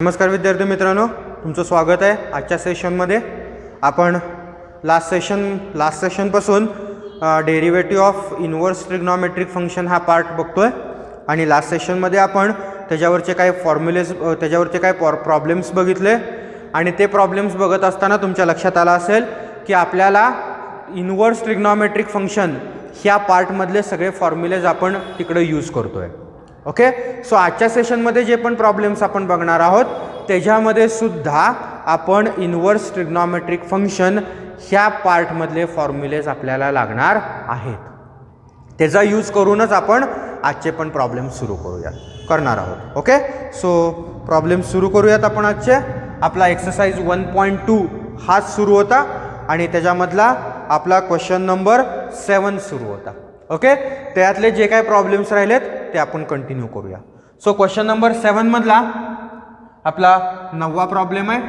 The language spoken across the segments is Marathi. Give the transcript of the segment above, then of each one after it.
नमस्कार विद्यार्थी मित्रांनो, तुमचं स्वागत आहे आजच्या सेशनमध्ये. आपण लास्ट सेशनपासून derivative of inverse trigonometric function हा पार्ट बघतोय आणि लास्ट सेशनमध्ये आपण त्याच्यावरचे काही फॉर्म्युलेज प्रॉब्लेम्स बघितले आणि ते प्रॉब्लेम्स बघत असताना तुमच्या लक्षात आलं असेल की आपल्याला इनव्हर्स ट्रिग्नॉमेट्रिक फंक्शन ह्या पार्टमधले सगळे फॉर्म्युलेज आपण तिकडे यूज करतोय. ओके, सो आजच्या सेशनमध्ये जे पण प्रॉब्लेम्स आपण बघणार आहोत त्याच्यामध्ये सुद्धा आपण इनव्हर्स ट्रिग्नॉमेट्रिक फंक्शन ह्या पार्टमधले फॉर्म्युलेज आपल्याला लागणार आहेत. त्याचा यूज करूनच आपण आजचे पण प्रॉब्लेम सुरू करणार आहोत. ओके, सो प्रॉब्लेम सुरू करूयात आपण आजचे. आपला एक्सरसाइज 1.2 हाच सुरू होता आणि त्याच्यामधला आपला क्वेश्चन नंबर 7 सुरू होता. ओके, त्यातले जे काही प्रॉब्लेम्स राहिलेत ते आपण कंटिन्यू करूया. सो क्वेश्चन नंबर 7 मधला आपला 9वा प्रॉब्लेम आहे.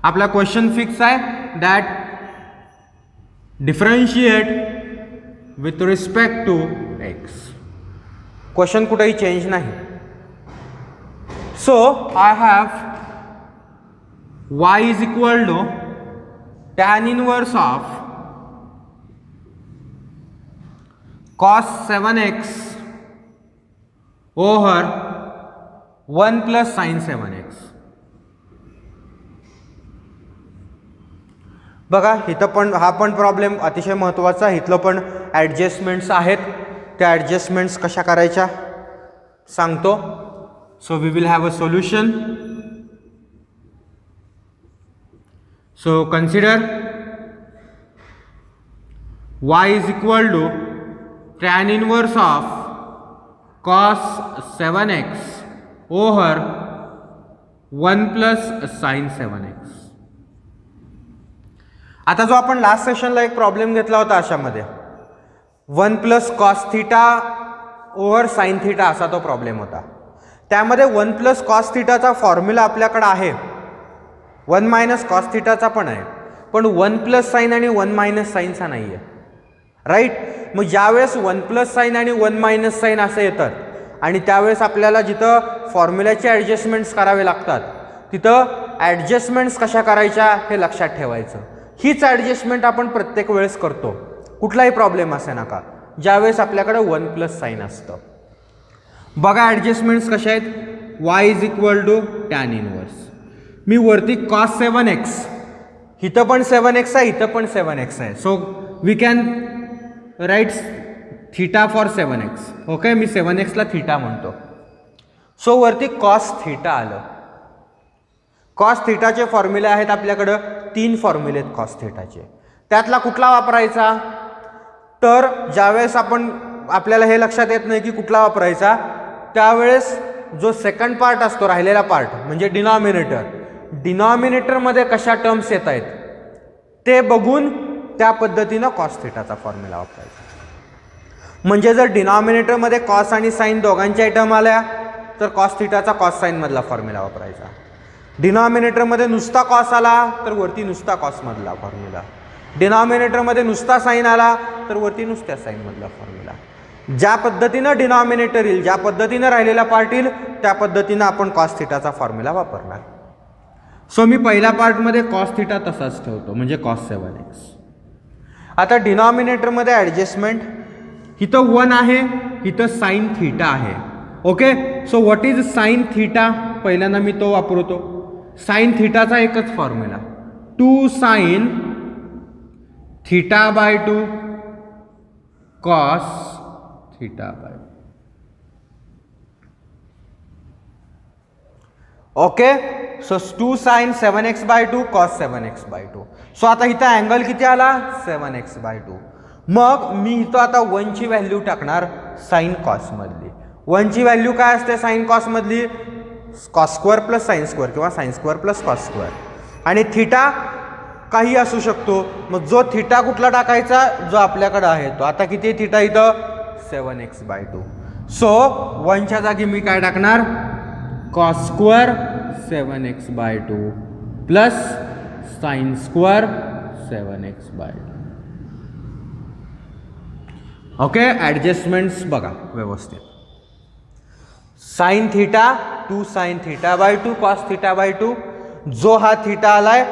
आपला क्वेश्चन फिक्स आहे that differentiate with respect to x. Question कुठेही चेंज नाही. So I have y is equal to tan inverse of cos 7x over 1 plus sin 7x. बघा, इथं पण हा पण प्रॉब्लेम अतिशय महत्त्वाचा आहे. इथलं पण ॲडजस्टमेंट्स आहेत. त्या ॲडजस्टमेंट्स कशा करायच्या सांगतो. So we will have a solution. So consider y is equal to tan inverse of cos 7x over 1 plus sin 7x. आता जो आपण लास्ट सेशनला एक प्रॉब्लेम घेतला होता अशामध्ये 1 plus cos theta over sine theta असा तो प्रॉब्लेम होता. त्यामध्ये 1 plus cos थीटाचा फॉर्म्युला आपल्याकडे आहे, 1 minus cos थीटाचा पण आहे, पण 1 plus sin आणि 1 minus साइनचा नाही आहे. राईट. मग ज्यावेळेस 1 प्लस साईन आणि 1 मायनस साईन असे येतात आणि त्यावेळेस आपल्याला जिथं फॉर्म्युल्याचे ॲडजस्टमेंट्स करावे लागतात तिथं ॲडजस्टमेंट्स कशा करायच्या हे लक्षात ठेवायचं. हीच ॲडजस्टमेंट आपण प्रत्येक वेळेस करतो, कुठलाही प्रॉब्लेम असे नका, ज्यावेळेस आपल्याकडे 1 प्लस साईन असतं. बघा ॲडजस्टमेंट्स कशा आहेत. y is equal to tan inverse. मी वरती cos 7x, इथं पण 7x आहे, इथं पण 7x आहे. So we can writes theta for 7x. Okay, मी 7x ला थीटा म्हणतो. सो वरती कॉस थीटा आलं. कॉस थीटाचे फॉर्म्युले आहेत आपल्याकडं 3 फॉर्म्युले आहेत कॉस थीटाचे. त्यातला कुठला वापरायचा, तर ज्यावेळेस आपल्याला हे लक्षात येत नाही की कुठला वापरायचा, त्यावेळेस जो सेकंड पार्ट असतो राहिलेला पार्ट म्हणजे डिनॉमिनेटरमध्ये कशा टर्म्स येत आहेत ते बघून त्या पद्धतीनं कॉस थीटाचा फॉर्म्युला वापरायचा. म्हणजे जर डिनॉमिनेटरमध्ये कॉस आणि साईन दोघांच्या टर्म आल्या तर कॉस थीटाचा कॉस साईन मधला फॉर्म्युला वापरायचा. डिनॉमिनेटरमध्ये नुसता कॉस आला तर वरती नुसता कॉस मधला फॉर्म्युला. डिनॉमिनेटरमध्ये नुसता साईन आला तर वरती नुसत्या साईन मधला फॉर्म्युला. ज्या पद्धतीनं डिनॉमिनेटर येईल, ज्या पद्धतीनं राहिलेला पार्ट येईल त्या पद्धतीनं आपण कॉस थीटाचा फॉर्म्युला वापरणार. सो मी पहिल्या पार्टमध्ये कॉस थीटा तसाच ठेवतो म्हणजे कॉस 7x. आता डिनॉमिनेटरमध्ये ॲडजस्टमेंट, इथं 1 आहे, इथं साइन थीटा आहे. Okay, so what is sine theta, पहिल्यांदा मी तो वापरतो. साइन थीटाचा एकच formula 2 sine theta by 2 cos theta by. Okay, so 2 sine 7x by 2 cos 7x by 2. So आता इथं अँगल किती आला 7x बाय 2. मग मी इथं आता 1 ची व्हॅल्यू टाकणार साइन कॉस मधली. 1 ची व्हॅल्यू काय असते साइन कॉस मधली, cos square plus sine square किंवा sine square plus cos square. आणि थीटा काही असू शकतो. मग जो थीटा कुठला टाकायचा, जो आपल्याकडे आहे तो. आता किती आहे थीटा इथं 7x बाय 2. सो 1 च्या जागी मी काय टाकणार cos square 7x by 2 plus sine square 7x by 2. Okay, adjustments बघा व्यवस्थित. Sine theta 2 sine theta by 2 cos theta by 2. जो हा थिटा आलाय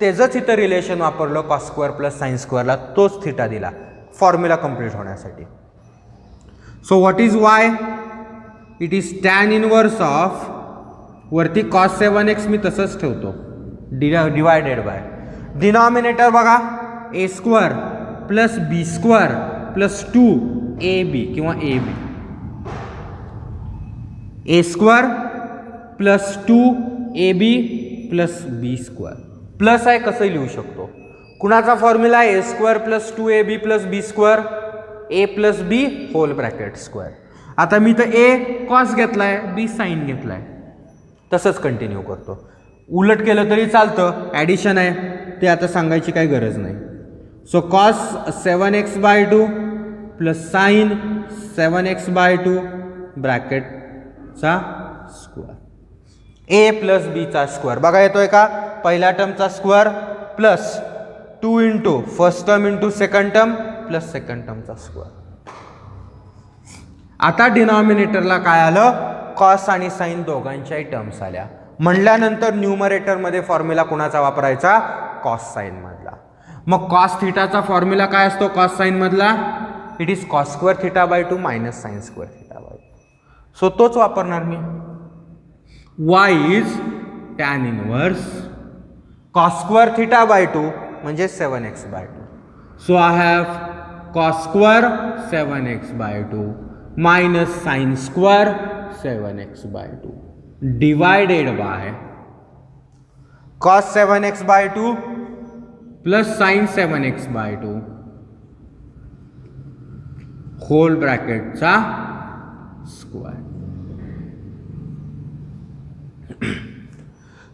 त्याचंच इथं रिलेशन वापरलं कॉस स्क्वेअर प्लस साइन स्क्वेअरला, तोच थिटा दिला फॉर्म्युला कंप्लीट होण्यासाठी. So what is y? It is tan inverse of, वरती कॉस 7x मी तसंच ठेवतो, डिवायडेड बाय डिनॉमिनेटर बघा a square plus B square plus 2ab किंवा ab, ए स्क्वेअर प्लस 2ab प्लस बी स्क्वेअर. प्लस आहे कसं लिहू शकतो? कुणाचा फॉर्म्युला आहे? A square plus 2ab plus B square, a plus B hole bracket square. आता मी तर ए कॉस घेतलाय, बी साइन घेतलाय, तसंच कंटिन्यू करतो. उलट केलं तरी चालतं, ॲडिशन आहे ते आता सांगायची काही गरज नाही. So cos 7x by 2 plus sine 7x by 2 ब्रॅकेटचा स्क्वेअर, ए प्लस बीचा स्क्वेअर बघा येतोय का? पहिल्या टर्मचा square plus 2 into first term into second term plus second टर्मचा स्क्वेअर. आता डिनॉमिनेटरला काय आलं? कॉस आणि साइन दोघांच्याही टर्म्स आल्या. म्हणल्यानंतर न्यूमरेटरमध्ये फॉर्म्युला कुणाचा वापरायचा? कॉस साइन मधला. मग कॉस थिटाचा फॉर्म्युला काय असतो कॉस साइन मधला? It is cos square theta by 2 minus sine square theta by 2. So तोच वापरणार मी. Y is tan inverse cos square theta by 2 म्हणजे 7x by 2. So I have cos square 7x by 2 minus sine square 7x by 2 divided by cos 7x by 2 plus sine 7x by 2 whole ब्रॅकेटचा स्क्वेअर.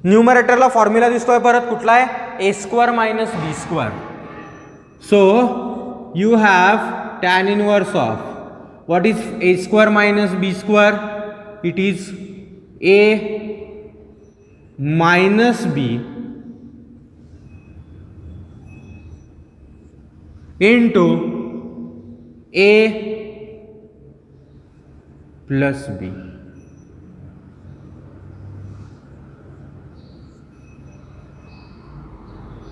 न्यूमरेटरला फॉर्म्युला दिसतोय परत कुठला आहे? A square minus b square. So you have tan inverse of what is a square minus b square? It is a minus b into a plus b.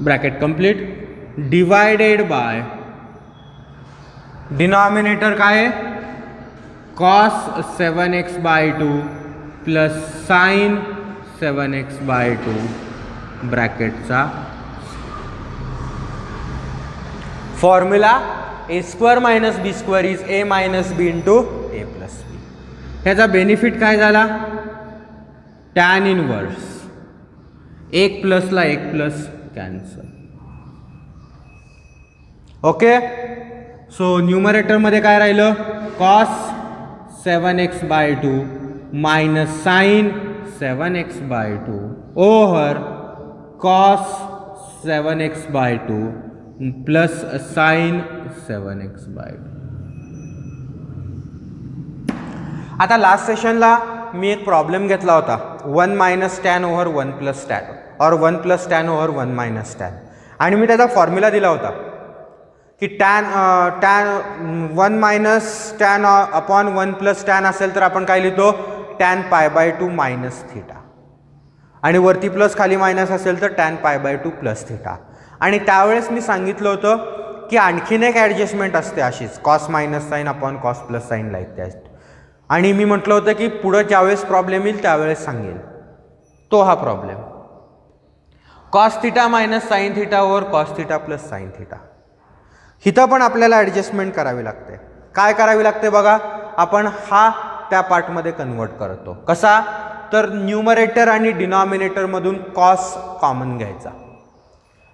Bracket complete divided by denominator काय आहे? Cos 7x by 2 plus sine 7x by 2 ब्रॅकेटचा formula a square minus b square is a minus b into a plus b. ह्याचा बेनिफिट काय झाला? टॅन इनवर्स, एक प्लसला एक प्लस कॅन्सल. ओके. सो न्यूमरेटरमध्ये काय राहिलं? Cos 7x by 2 minus sine 7x by 2 over cos 7x by 2 plus sine 7x by 2. आता लास्ट सेशनला मी एक प्रॉब्लेम घेतला होता 1 minus tan over 1 plus tan और 1 plus tan over 1 minus tan, आणि मी त्याचा फॉर्म्युला दिला होता की tan 1 minus tan upon 1 plus tan असेल तर आपण काय लिहितो? Tan pi by 2 minus theta, आणि वरती प्लस खाली मायनस असेल तर tan pi by 2 plus theta. आणि त्यावेळेस मी सांगितलं होतं की आणखीन एक ॲडजस्टमेंट असते अशीच, cos minus sine upon cos plus sine like that. आणि मी म्हटलं होतं की पुढं ज्यावेळेस प्रॉब्लेम येईल त्यावेळेस सांगेल. तो हा problem cos theta minus sine theta over cos theta plus sine theta. इथं पण आपल्याला ॲडजस्टमेंट करावी लागते. काय करावी लागते बघा? आपण हा त्या पार्टमध्ये कन्वर्ट करतो. कसा? तर न्यूमरेटर आणि डिनॉमिनेटरमधून कॉस कॉमन घ्यायचा,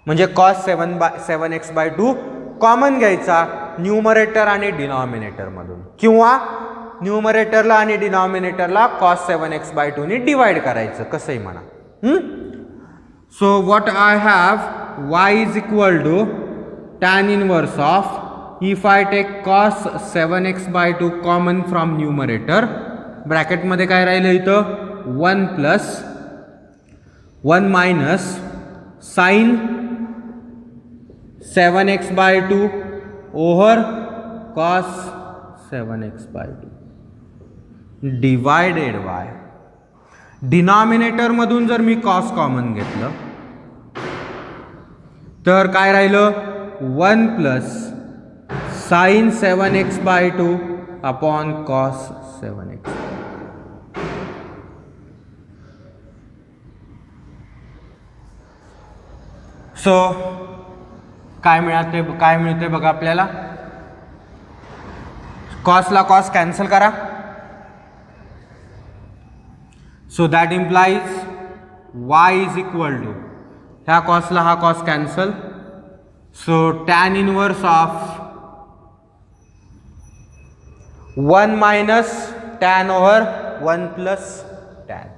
म्हणजे कॉस 7x बाय 2 कॉमन घ्यायचा न्यूमरेटर आणि डिनॉमिनेटरमधून, किंवा न्यूमरेटरला आणि डिनॉमिनेटरला कॉस 7x बाय 2 ने डिवाइड करायचं, कसंही म्हणा. So what I have? y is equal to tan inverse of, if I take cos 7x by 2 common from numerator, ब्रॅकेटमध्ये काय राहिलं इथं? 1 plus 1 minus sine 7x by 2 over cos 7x by 2 divided by, डिनॉमिनेटरमधून जर मी कॉस कॉमन घेतलं तर काय राहिलं 1 plus sine 7x/2 upon cos 7x. So काय मिळते बघा आपल्याला, कॉसला कॉस कॅन्सल करा. So that implies y is equal to, ह्या कॉसला हा cos cancel, so tan inverse of 1 minus tan over 1 plus tan.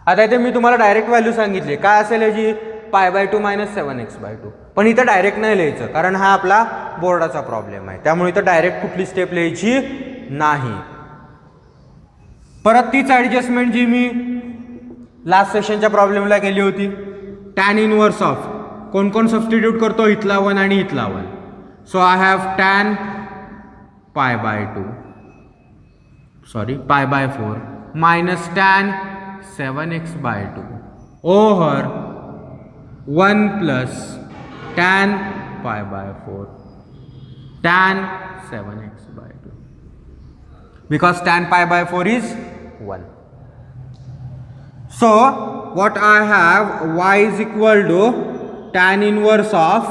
आता इथे मी तुम्हाला डायरेक्ट व्हॅल्यू सांगितली काय असेल याची, π/2 मायनस 7x/2. पण इथं डायरेक्ट नाही लिहायचं कारण हा आपला बोर्डाचा प्रॉब्लेम आहे, त्यामुळे इथं डायरेक्ट कुठली स्टेप लिहायची नाही. परत तीच ॲडजस्टमेंट जी मी लास्ट सेशनच्या प्रॉब्लेमला केली होती, टॅन इनवर्स ऑफ कोण कोण सबस्टिट्यूट करतो, इथला 1 आणि इथला 1. So I have tan π/4 minus tan 7x/2 over 1 plus tan π/4 tan 7x/2 because tan π/4 is 1. So what I have, y is equal to tan inverse of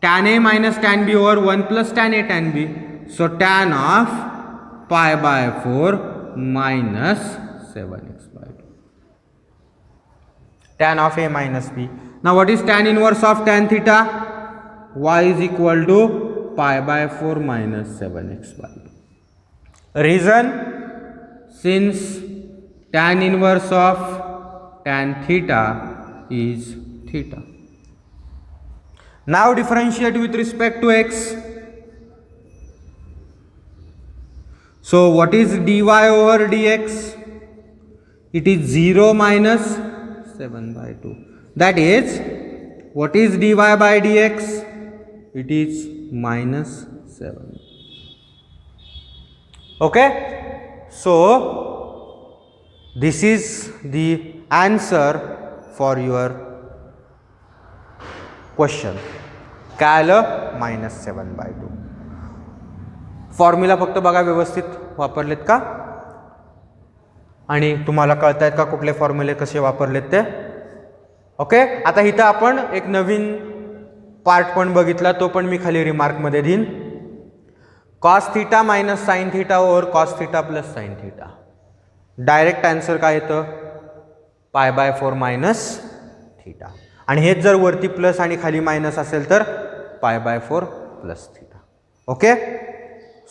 tan a minus tan b over 1 plus tan a tan b. So tan of π/4 minus 7x/2. Tan of a minus b. Now what is tan inverse of tan theta? Y is equal to π/4 minus 7x/2. Reason, since tan inverse of tan theta is theta. Now differentiate with respect to x. So what is dy over dx? It is 0 minus 7/2. That is, what is dy by dx? It is minus 7. Okay, so this is the answer for your question. काय आलं -7/2. फॉर्म्युला फक्त बघा व्यवस्थित वापरलेत का आणि तुम्हाला कळतायत का कुठले फॉर्म्युले कसे वापरलेत ते. ओके, आता इथं आपण एक नवीन पार्ट पण बघितला, तो पण मी खाली रिमार्कमध्ये देईन. Cos theta minus sine theta over cos theta plus sine theta. Direct answer काय येतं, π/4 मायनस थीटा. आणि हेच जर वरती प्लस आणि खाली मायनस असेल तर π/4 प्लस थीटा. ओके,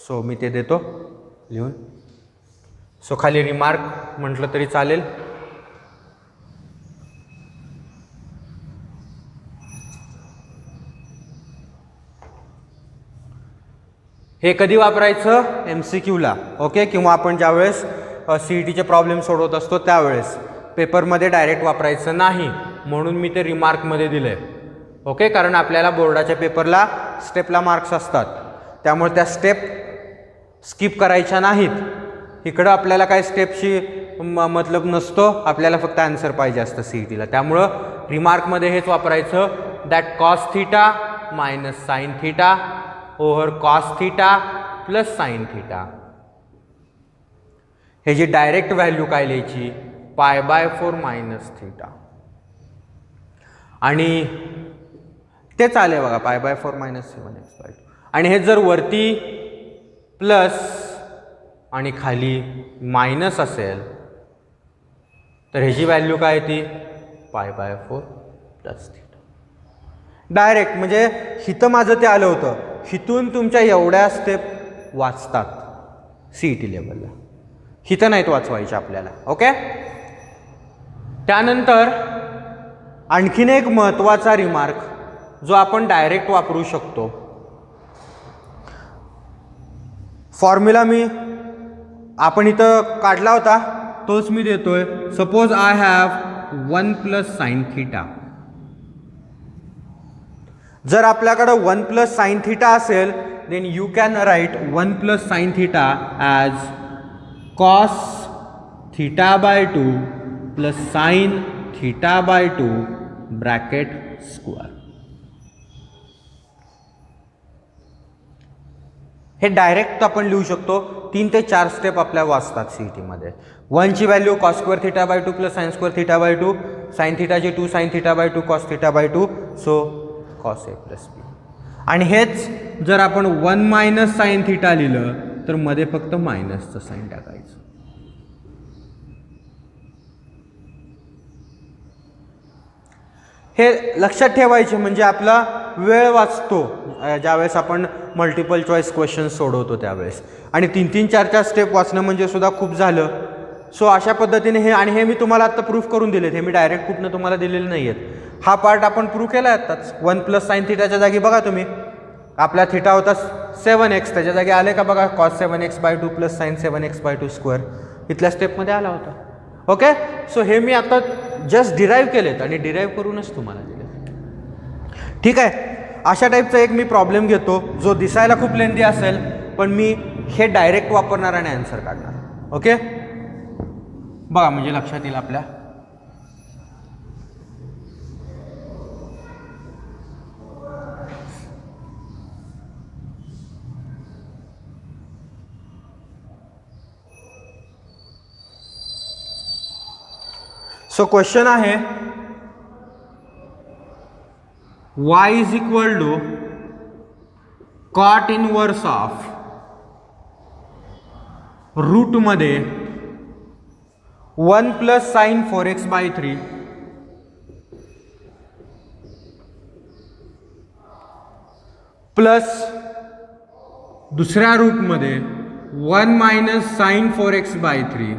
सो मी ते देतो लिहून. सो खाली रिमार्क म्हटलं तरी चालेल. हे कधी वापरायचं, MCQला. ओके, किंवा आपण ज्यावेळेस CETचे प्रॉब्लेम सोडवत असतो त्यावेळेस. पेपरमध्ये डायरेक्ट वापरायचं नाही म्हणून मी ते रिमार्कमध्ये दिलं आहे. ओके, कारण आपल्याला बोर्डाच्या पेपरला स्टेपला मार्क्स असतात, त्यामुळे त्या स्टेप स्किप करायच्या नाहीत. इकडं आपल्याला काय स्टेपशी मतलब नसतो, आपल्याला फक्त आन्सर पाहिजे असतं CETला. त्यामुळं रिमार्कमध्ये हेच वापरायचं, that cos theta minus sine theta over cos theta plus sine theta. हे जी डायरेक्ट व्हॅल्यू काय लिहायची, π/4 मायनस थीटा. आणि ते चालेल बघा, π/4 मायनस 7x/2. आणि हे जर वरती प्लस आणि खाली मायनस असेल तर ह्याची व्हॅल्यू काय ती π/4 प्लस थीटा. डायरेक्ट म्हणजे हिथं माझं ते आलं होतं, हिथून तुमच्या एवढ्या स्टेप वाचतात CET लेवलला, हिथं नाहीत वाचवायचे आपल्याला. ओके, त्यानंतर आणखीन एक महत्त्वाचा रिमार्क जो आपण डायरेक्ट वापरू शकतो. फॉर्म्युला आपण इथं काढला होता, तोच मी देतोय. Suppose I have 1 plus sine theta. जर आपल्याकडे 1 प्लस साइन थिटा असेल then you can write 1 plus sine theta as cos theta by 2 plus sine theta by 2 bracket square. हे डायरेक्ट आपण लिहू शकतो. 3 ते 4 स्टेप आपल्या वाचतात सीईटीमध्ये. 1 ची value cos square theta by 2 plus sine square theta by 2, sine थिटाची 2 sine theta by 2 cos theta by 2, so cos a plus b. आणि हेच जर आपण 1 मायनस साइन थिटा लिहिलं तर मध्ये फक्त मायनसचं साइन टाकायचं. हे लक्षात ठेवायचे म्हणजे आपला वेळ वाचतो ज्यावेळेस आपण मल्टिपल चॉईस क्वेश्चन सोडवतो त्यावेळेस. आणि 3-3, 4-4 स्टेप वाचणं म्हणजे सुद्धा खूप झालं. सो अशा पद्धतीने हे, आणि हे मी तुम्हाला आत्ता प्रूफ करून दिलेत. हे मी डायरेक्ट कुठनं तुम्हाला दिलेले नाही आहेत. हा पार्ट आपण प्रूफ केला आहे आत्ताच. 1 प्लस साइन थिटाच्या जागी बघा तुम्ही आपला थिटा होता 7x, त्याच्या जागी आले का बघा cos 7x by 2 plus sine 7x by 2 square. इथल्या स्टेपमध्ये आला होता. ओके. सो हे मी आता जस्ट डिराईव्ह केलेत आणि डिराईव्ह करूनच तुम्हाला दिले. ठीक आहे. अशा टाईपचा एक मी प्रॉब्लेम घेतो जो दिसायला खूप लेंदी असेल पण मी हे डायरेक्ट वापरणार आणि आन्सर काढणार. ओके. बघा म्हणजे लक्षात येईल आपल्या. सो क्वेश्चन आहे y is equal to cot inverse of root मध्ये 1 plus sine 4x by 3 plus दुसऱ्या रूट मध्ये 1 minus sine 4x by 3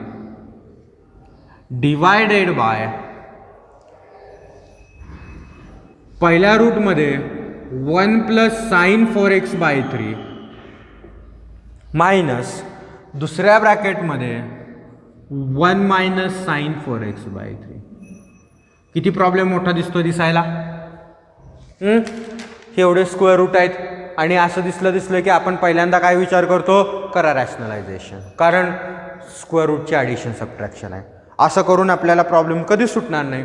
divided by पहिल्या रूट मध्ये 1 plus sine 4x by 3 minus दुसऱ्या ब्रॅकेटमध्ये 1 मायनस साइन 4x बाय 3. किती प्रॉब्लेम मोठा दिसतो दिसायला. एवढे स्क्वेअर रूट आहेत आणि असं दिसलं की आपण पहिल्यांदा काय विचार करतो, करा रॅशनलायझेशन, कारण स्क्वेअर रूटची ॲडिशन सबट्रॅक्शन आहे. असं करून आपल्याला प्रॉब्लेम कधी सुटणार नाही.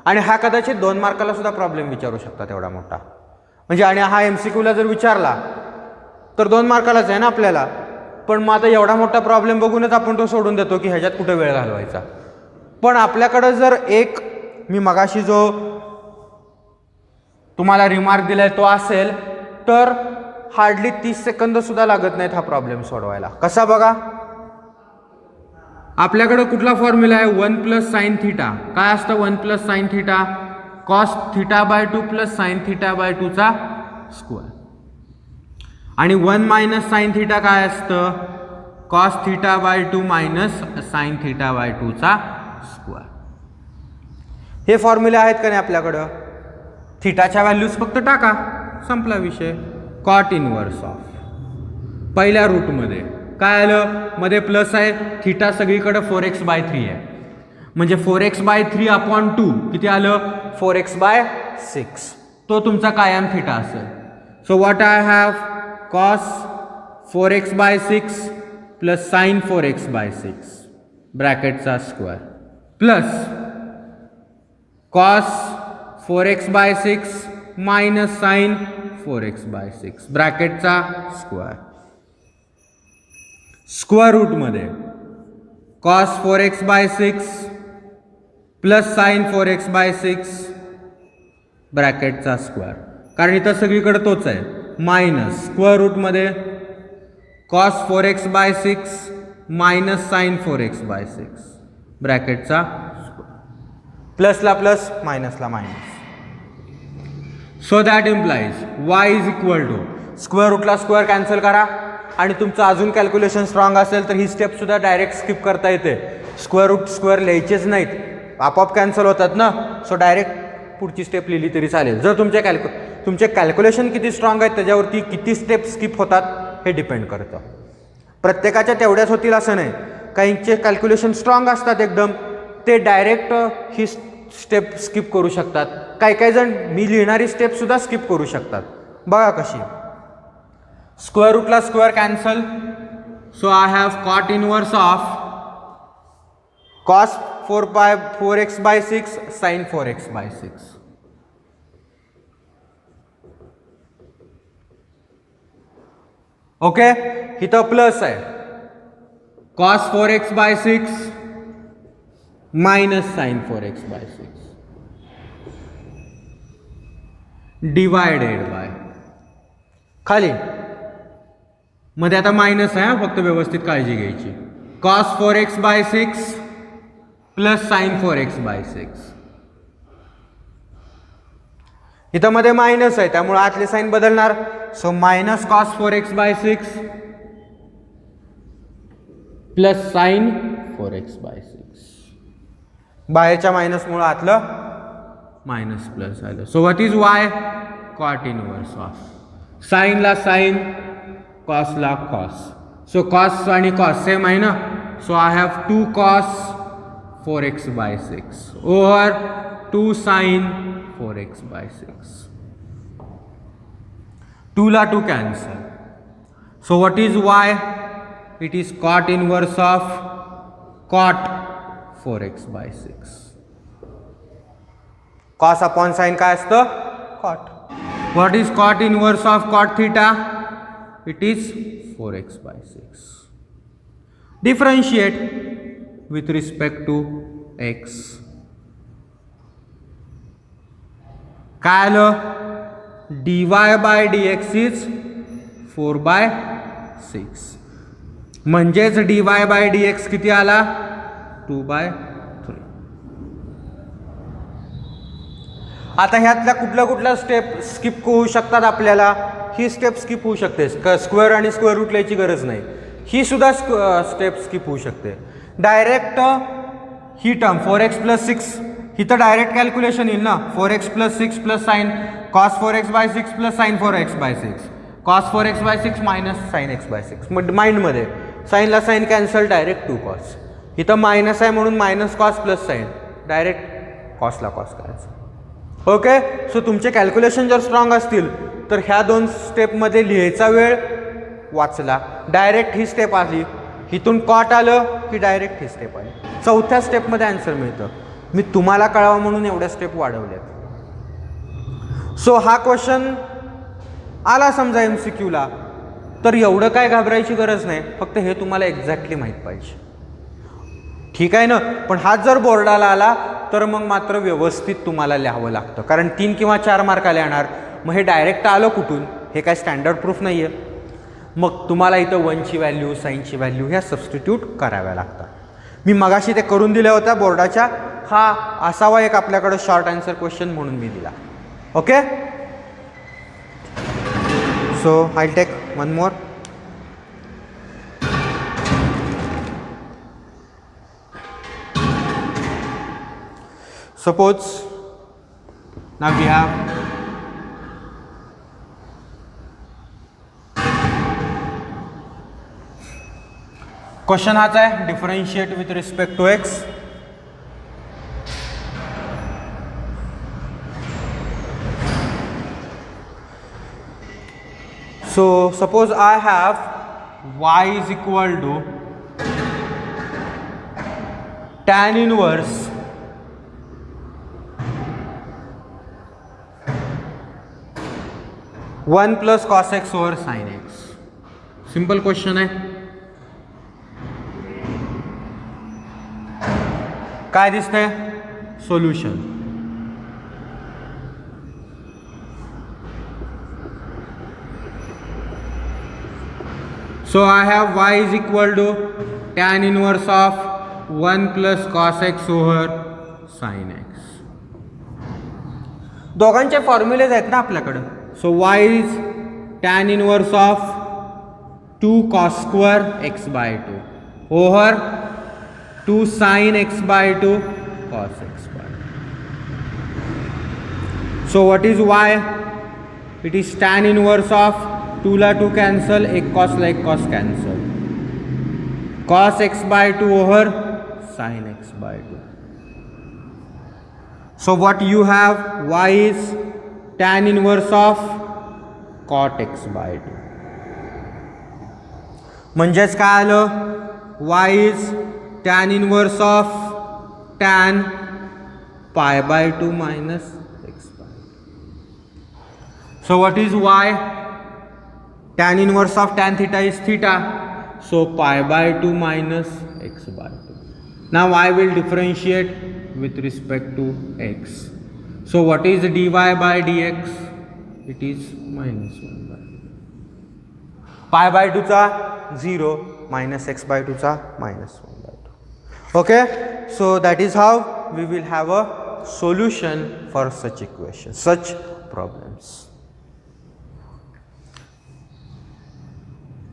आणि हा कदाचित 2 मार्काला सुद्धा प्रॉब्लेम विचारू शकतात एवढा मोठा. म्हणजे आणि हा MCQला जर विचारला तर 2 मार्कालाच आहे ना आपल्याला. पण मग आता एवढा मोठा प्रॉब्लेम बघूनच आपण तो सोडून देतो की ह्याच्यात कुठे वेळ घालवायचा. पण आपल्याकडं जर एक मी मगाशी जो तुम्हाला रिमार्क दिलाय तो असेल तर हार्डली 30 सेकंद सुद्धा लागत नाहीत हा प्रॉब्लेम सोडवायला. कसा बघा, आपल्याकडे कुठला फॉर्म्युला आहे 1 प्लस साइन थिटा. काय असतं 1 plus sine theta, cos theta by 2 plus sine theta by 2 चा स्क्वेअर. आणि 1 मायनस साइन थिटा काय असतं, cos theta by 2 minus sign theta by 2 चा स्क्वेअर. हे फॉर्म्युले आहेत का नाही आपल्याकडं. थिटाच्या व्हॅल्यूज फक्त टाका, संपला विषय. कॉट इनवर्स ऑफ पहिल्या रूटमध्ये काय आलं, मध्ये प्लस आहे, थिटा सगळीकडे 4x बाय 3 आहे, म्हणजे 4x बाय 3 अपॉन 2 किती आलं 4x बाय 6. तो तुमचा कायम थिटा असेल. So what I have, cos 4x by 6 plus sine 4x by 6 ब्रॅकेटचा square plus cos 4x by 6 minus sine 4x by 6 ब्रॅकेटचा स्क्वेअर. स्क्वेअर रूटमध्ये cos 4x by 6 plus sine 4x by 6 ब्रॅकेटचा स्क्वेअर, कारण इथं सगळीकडे तोच आहे, मायनस स्क्वेअर रूटमध्ये cos 4x by 6 minus sine 4x by 6 ब्रॅकेटचा स्क्वेअर. प्लसला प्लस मायनसला minus. So that implies y is equal to square रूटला स्क्वेअर कॅन्सल करा. आणि तुमचं अजून कॅल्क्युलेशन स्ट्रॉंग असेल तर ही स्टेप सुद्धा डायरेक्ट स्किप करता येते. स्क्वेअर रूट स्क्वेअर लिहायचेच नाहीत, आपोआप कॅन्सल होतात ना. सो डायरेक्ट पुढची स्टेप लिहिली तरी चालेल. जर तुमचे कॅल्क्युलेशन किती स्ट्रॉंग आहेत त्याच्यावरती किती स्टेप स्किप होतात हे डिपेंड करतं. प्रत्येकाच्या तेवढ्याच होतील असं नाही. काहींचे कॅल्क्युलेशन स्ट्रॉंग असतात एकदम, ते डायरेक्ट ही स्टेप स्किप करू शकतात. काही जण मी लिहिणारी स्टेपसुद्धा स्किप करू शकतात. बघा कशी. स्क्वेअर रूटला square cancel. So I have cot inverse of cos 4x/6 sine 4x/6. Okay, इथं प्लस आहे. Cos 4x/6 minus sine 4x/6 divided by खाली मध्ये आता मायनस आहे, फक्त व्यवस्थित काळजी घ्यायची. Cos 4x/6 plus sine 4x/6. इथं मध्ये मायनस आहे त्यामुळे आतले साइन बदलणार. So minus cos 4x/6 plus sine 4x/6. बाहेरच्या मायनसमुळे आतलं मायनस प्लस आलं. So what is y? Cot inverse of साइनला साइन, कॉसला कॉस. सो कॉस आणि कॉस सेम आहे ना. So I have 2 cos 4x/6 over 2 sine 4x/6. 2 ला 2 cancel. So what is y? It is cot inverse of cot 4x/6. Cos upon sine काय असतं? Cot. What is cot inverse of cot theta? It is 4x/6. Differentiate with respect to x. काय आलं? dy/dx is 4/6. म्हणजेच dy/dx किती आला? 2/3. आता ह्यातल्या कुठल्या स्टेप स्किप होऊ शकतात आपल्याला? ही स्टेप स्किप होऊ शकते. स्क्वेअर आणि स्क्वेअर रूट लिहायची गरज नाही. ही सुद्धा स्टेप स्किप होऊ शकते. डायरेक्ट ही टर्म 4x/6 ही तर डायरेक्ट कॅल्क्युलेशन येईल ना. 4x/6 plus sine cos 4x/6 plus sine 4x/6. Cos 4x/6 minus sine x/6. माइंडमध्ये साइनला साइन कॅन्सल, डायरेक्ट 2 कॉस. इथं मायनस आहे म्हणून minus cos plus sine, direct कॉसला कॉस करायचं. ओके. सो तुमचे कॅल्क्युलेशन जर स्ट्रॉंग असतील तर ह्या 2 स्टेपमध्ये लिहायचा वेळ वाचला. डायरेक्ट ही स्टेप आली, इथून कॉट आलं की डायरेक्ट ही स्टेप आली. 4थ्या स्टेपमध्ये आन्सर मिळतं. मी तुम्हाला कळावं म्हणून एवढ्या स्टेप वाढवल्यात. सो हा क्वेश्चन आला समजा MCQला तर एवढं काय घाबरायची गरज नाही. फक्त हे तुम्हाला एक्झॅक्टली माहीत पाहिजे. ठीक आहे ना. पण हाच जर बोर्डाला आला तर मग मात्र व्यवस्थित तुम्हाला लिहावं लागतं, कारण 3 किंवा 4 मार्काला येणार. मग हे डायरेक्ट आलं कुठून? हे काय स्टँडर्ड प्रूफ नाही आहे. मग तुम्हाला इथं 1ची व्हॅल्यू, साईनची व्हॅल्यू ह्या सबस्टिट्यूट कराव्या लागतात. मी मगाशी ते करून दिल्या होत्या बोर्डाच्या. हा असावा एक आपल्याकडे शॉर्ट आन्सर क्वेश्चन म्हणून मी दिला. Okay. So I take one more. Suppose now we have question आता है differentiate with respect to x. So suppose I have y is equal to tan inverse one plus cos x over sine x. Simple question है. काय दिसतंय? Solution. So I have y is equal to tan inverse of 1 plus cos x over sine x. दोघांचे फॉर्म्युलेज आहेत ना आपल्याकडे. So y is tan inverse of 2 cos square x/2 over 2 sin x/2 cos x/2. So what is y? It is tan inverse of 2 ला 2 कॅन्सल, एक कॉसला एक cos cancel. cos x by 2 over sin x by 2. So what you have, y is tan inverse of cot x by 2. म्हणजेच काय आलं, y is tan inverse of tan pi by 2 minus x by 2. So what is y? Tan inverse of tan theta is theta. So pi by 2 minus x by 2. Now I will differentiate with respect to x. So what is dy by dx? It is minus 1 by 2. Pi by 2 चा 0 minus x by 2 चा minus 1 by 2. Okay, so that is how we will have a solution for such equations, such problems.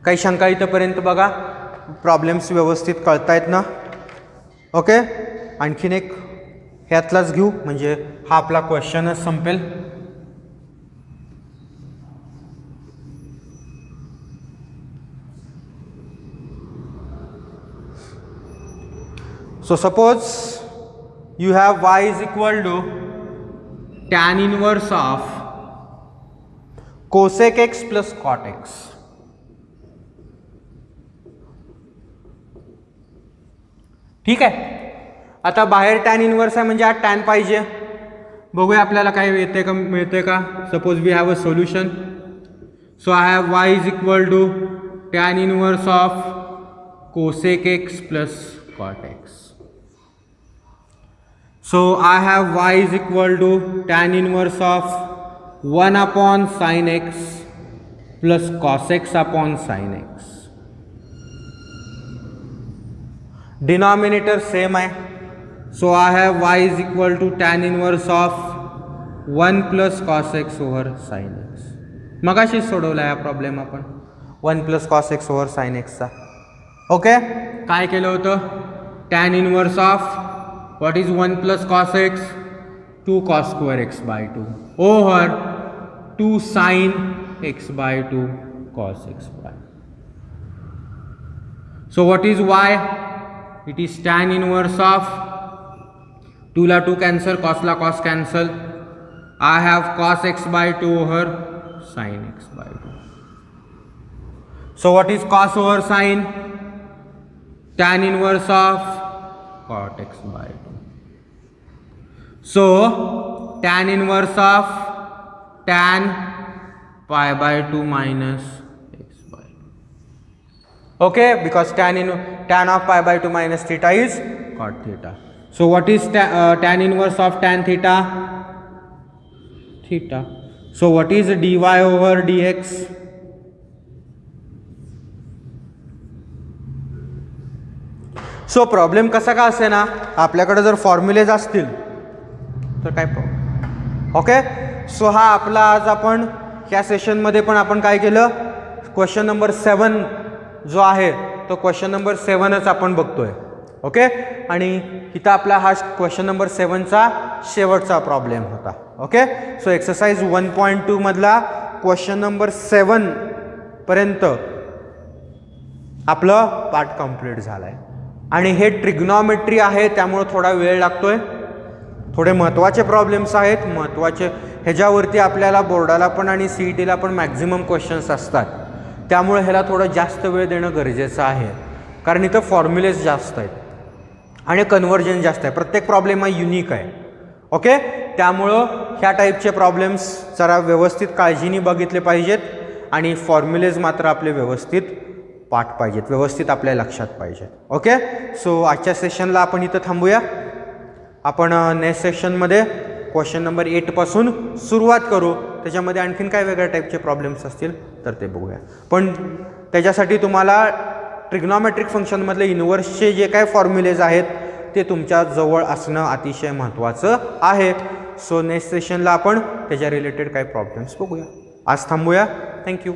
काही शंका इथपर्यंत बघा, प्रॉब्लेम्स व्यवस्थित कळतायत ना? ओके, आणखीन एक ह्यातलाच घेऊ म्हणजे हा आपला क्वेश्चनच संपेल. So suppose you have y is equal to tan inverse of cosec x plus cot x. ठीक आहे, आता बाहेर टॅन इनवर्स आहे म्हणजे आज टॅन पाहिजे. बघूया आपल्याला काय येते का, मिळते का. Suppose we have a solution. So I have y is equal to tan inverse of cosec x plus cot x. So I have y is equal to tan inverse of 1 upon sine x plus cos x upon sine x. Denominator same आहे. So I have y is equal to tan inverse of 1 plus cos x over sine x. मगाशीच सोडवला आहे हा प्रॉब्लेम आपण 1 plus cos x over sine एक्सचा. ओके, काय केलं होतं, tan inverse of what is 1 plus cos x, 2 cos square x by 2 over 2 sine x by 2 cos x by. So what is y? It is tan inverse of 2 ला 2 cancel, cos ला cos cancel. I have cos x by 2 over sin x by 2. So what is cos over sin? Tan inverse of cot x by 2. So tan inverse of tan pi by 2 minus x by 2. Okay, because tan of pi by 2 minus theta is cot theta. So what is tan inverse of tan theta? Theta. So what is dy over dx? So problem कसा का असे ना, आपल्याकडे जर फॉर्म्युलेज असतील तर काय प्रॉब्लेम. ओके, सो हा आपला आज आपण ह्या सेशनमध्ये पण आपण काय केलं, क्वेश्चन नंबर 7 जो आहे तो क्वेश्चन नंबर 7च आपण बघतोय. ओके, आणि इथं आपला हा क्वेश्चन नंबर 7चा शेवटचा प्रॉब्लेम होता. ओके, सो एक्सरसाइज 1.2 मधला क्वेश्चन नंबर 7 पर्यंत आपलं पार्ट कंप्लीट झालाय. आणि हे ट्रिग्नॉमेट्री आहे त्यामुळे थोडा वेळ लागतोय. थोडे महत्त्वाचे प्रॉब्लेम्स आहेत, महत्त्वाचे ह्याच्यावरती आपल्याला बोर्डाला पण आणि CETला पण मॅक्झिमम क्वेश्चन्स असतात. त्यामुळे ह्याला थोडं जास्त वेळ देणं गरजेचं आहे, कारण इथं फॉर्म्युलेज जास्त आहेत आणि कन्व्हर्जन जास्त आहे. प्रत्येक प्रॉब्लेम हा युनिक आहे. ओके, त्यामुळं ह्या टाईपचे प्रॉब्लेम्स जरा व्यवस्थित काळजीने बघितले पाहिजेत आणि फॉर्म्युलेज मात्र आपले व्यवस्थित पाठ पाहिजेत, व्यवस्थित आपल्या लक्षात पाहिजेत. ओके, सो आजच्या सेशनला आपण इथं थांबूया. आपण नेक्स्ट सेशनमध्ये क्वेश्चन नंबर 8 पासून सुरुवात करू. त्याच्यामध्ये आणखीन काय वेगळ्या टाईपचे प्रॉब्लेम्स असतील तर ते बघूया. पण त्याच्यासाठी तुम्हाला ट्रिग्नॉमेट्रिक फंक्शनमधले इन्व्हर्सचे जे काय फॉर्म्युलेज आहेत ते तुमच्या जवळ असणं अतिशय महत्त्वाचं आहे. सो नेक्स्ट सेशनला आपण त्याच्या रिलेटेड काही प्रॉब्लेम्स बघूया. आज थांबूया. थँक्यू.